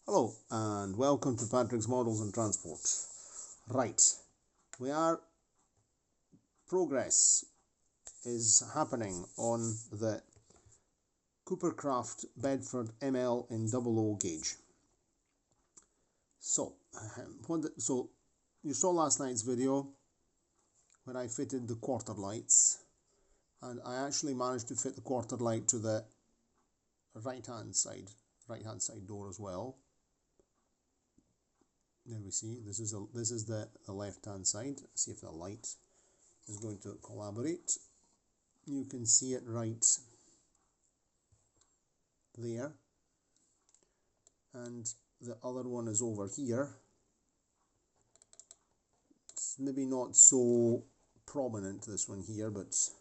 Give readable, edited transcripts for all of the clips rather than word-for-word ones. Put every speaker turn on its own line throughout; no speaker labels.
Hello and welcome to Patrick's Models and Transport. Right, progress is happening on the Coopercraft Bedford ML in 00 gauge. So you saw last night's video where I fitted the quarter lights, and I actually managed to fit the quarter light to the right hand side door as well. There we see, this is the left hand side. See if the light is going to collaborate. You can see it right there, and the other one is over here. It's maybe not so prominent, this one here, but it's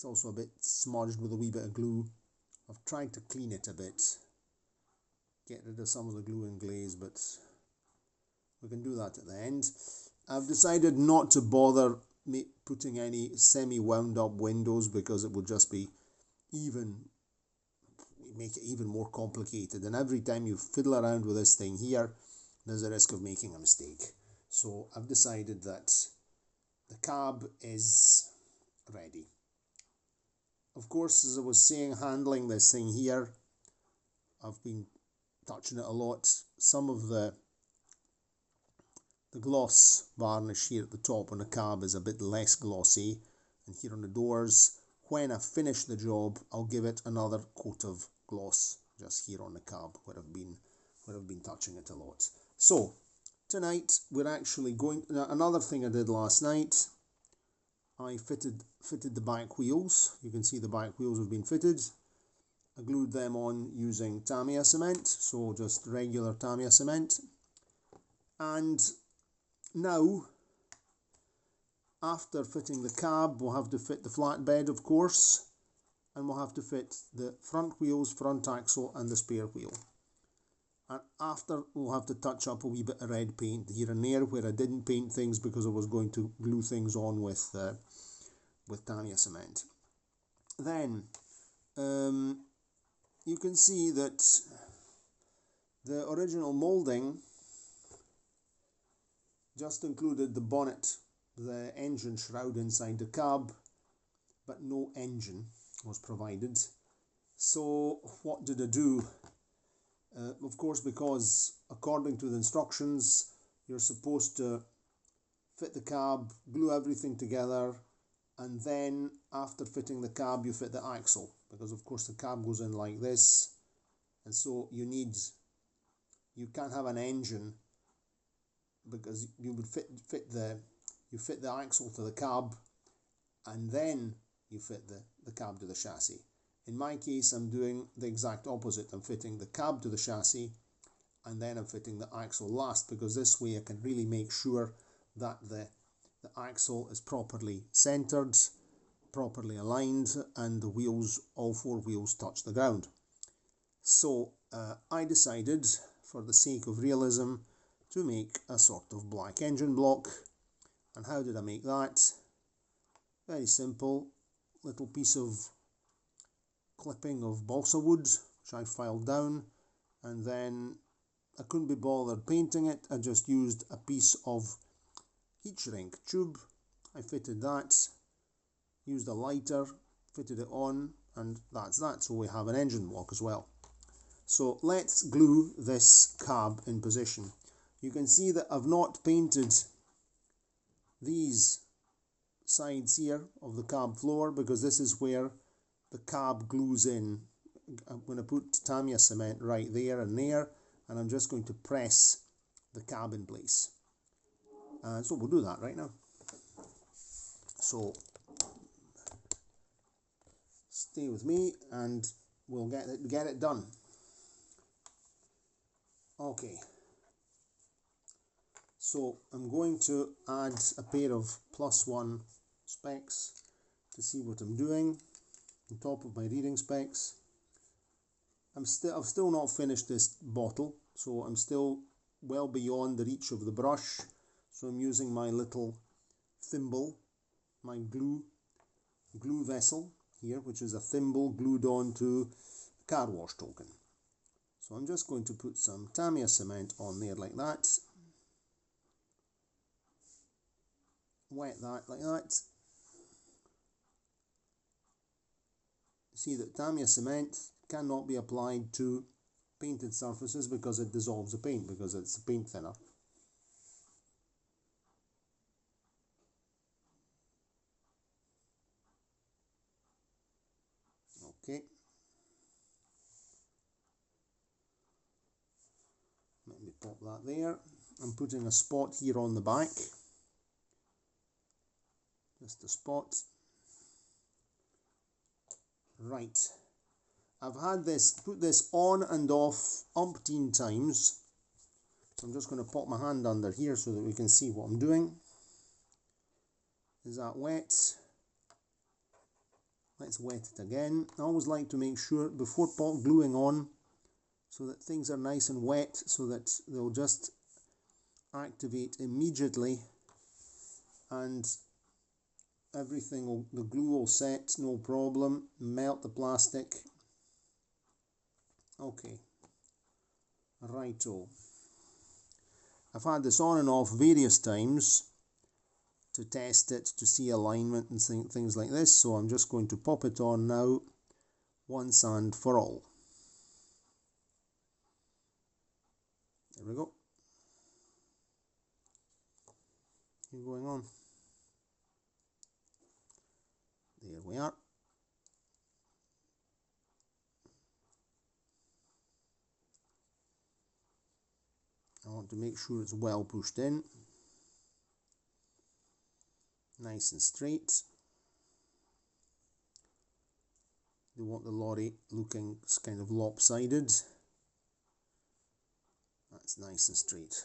also a bit smudged with a wee bit of glue. I've tried to clean it a bit, get rid of some of the glue and glaze, but we can do that at the end. I've decided not to bother putting any semi-wound up windows because it would just be make it even more complicated, and every time you fiddle around with this thing here, there's a risk of making a mistake. So I've decided that the cab is ready. Of course, as I was saying, handling this thing here, I've been touching it a lot. Some of the gloss varnish here at the top on the cab is a bit less glossy, and here on the doors, when I finish the job, I'll give it another coat of gloss just here on the cab where I've been touching it a lot. So tonight we're actually going. Another thing I did last night, I fitted the back wheels. You can see the back wheels have been fitted. I glued them on using Tamiya cement, so just regular Tamiya cement. And now, after fitting the cab, we'll have to fit the flatbed, of course, and we'll have to fit the front wheels, front axle, and the spare wheel. And after, we'll have to touch up a wee bit of red paint here and there where I didn't paint things because I was going to glue things on with Tamiya cement. Then you can see that the original moulding just included the bonnet, the engine shroud inside the cab, but no engine was provided. So what did I do? Of course, because according to the instructions, you're supposed to fit the cab, glue everything together, and then after fitting the cab, you fit the axle, because of course the cab goes in like this, and so you can't have an engine, because you would fit the axle to the cab, and then you fit the cab to the chassis. In my case, I'm doing the exact opposite. I'm fitting the cab to the chassis, and then I'm fitting the axle last, because this way I can really make sure that the axle is properly centered, properly aligned, and the wheels, all four wheels, touch the ground. So I decided, for the sake of realism, to make a sort of black engine block. And how did I make that? Very simple. Little piece of clipping of balsa wood, which I filed down, and then I couldn't be bothered painting it. I just used a piece of heat shrink tube. I fitted that, used a lighter, fitted it on, and that's that. So we have an engine block as well. So let's glue this cab in position. You can see that I've not painted these sides here of the cab floor, because this is where the cab glues in. I'm going to put Tamiya cement right there and there, and I'm just going to press the cab in place. So we'll do that right now. So stay with me and we'll get it done. Okay. So I'm going to add a pair of +1 specs to see what I'm doing on top of my reading specs. I've still not finished this bottle, so I'm still well beyond the reach of the brush. So I'm using my little thimble, my glue vessel here, which is a thimble glued onto a car wash token. So I'm just going to put some Tamiya cement on there like that. Wet that like that. See that Tamiya cement cannot be applied to painted surfaces because it dissolves the paint, because it's a paint thinner. Okay. Let me pop that there. I'm putting a spot here on the back. Just a spot. Right. I've had this, put this on and off umpteen times. So I'm just going to pop my hand under here so that we can see what I'm doing. Is that wet? Let's wet it again. I always like to make sure before gluing on so that things are nice and wet, so that they'll just activate immediately and everything will, the glue will set, no problem. Melt the plastic. Okay, righto. I've had this on and off various times to test it, to see alignment and things like this, so I'm just going to pop it on now once and for all. There we go. Keep going on. There we are. I want to make sure it's well pushed in. Nice and straight. You want the lorry looking kind of lopsided. That's nice and straight.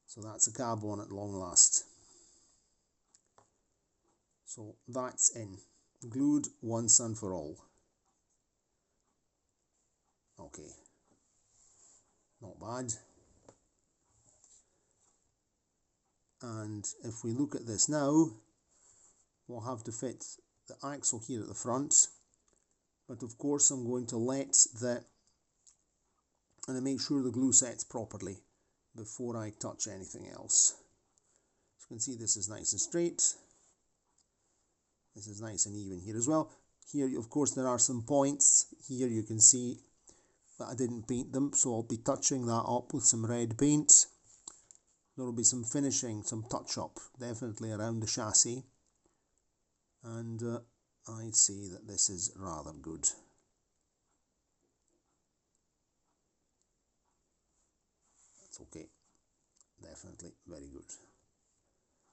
So that's a cab on at long last. So that's in. Glued once and for all. Okay. Not bad. And if we look at this now, we'll have to fit the axle here at the front. But of course I'm going to let the, and I make sure the glue sets properly before I touch anything else. As you can see, this is nice and straight. This is nice and even here as well. Here, of course, there are some points. Here you can see that I didn't paint them, so I'll be touching that up with some red paint. There will be some finishing, some touch-up, definitely around the chassis. And I'd say that this is rather good. That's okay. Definitely very good.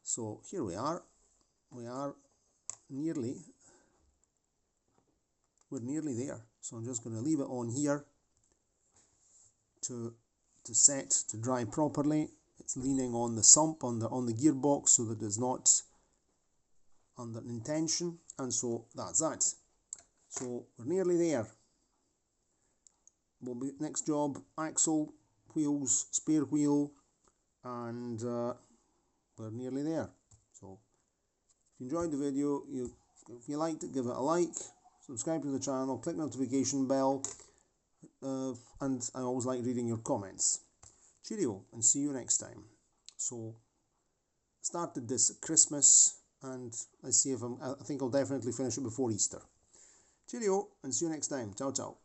So here we are. We're nearly there. So I'm just going to leave it on here to set, to dry properly. It's leaning on the sump, on the gearbox, so that it's not under intention, and so that's that. So we're nearly there. We'll be next job, axle, wheels, spare wheel, and we're nearly there. So if you enjoyed the video, if you liked it, give it a like, subscribe to the channel, click notification bell, and I always like reading your comments. Cheerio, and see you next time. So started this at Christmas, and let's see if I think I'll definitely finish it before Easter. Cheerio, and see you next time. Ciao, ciao.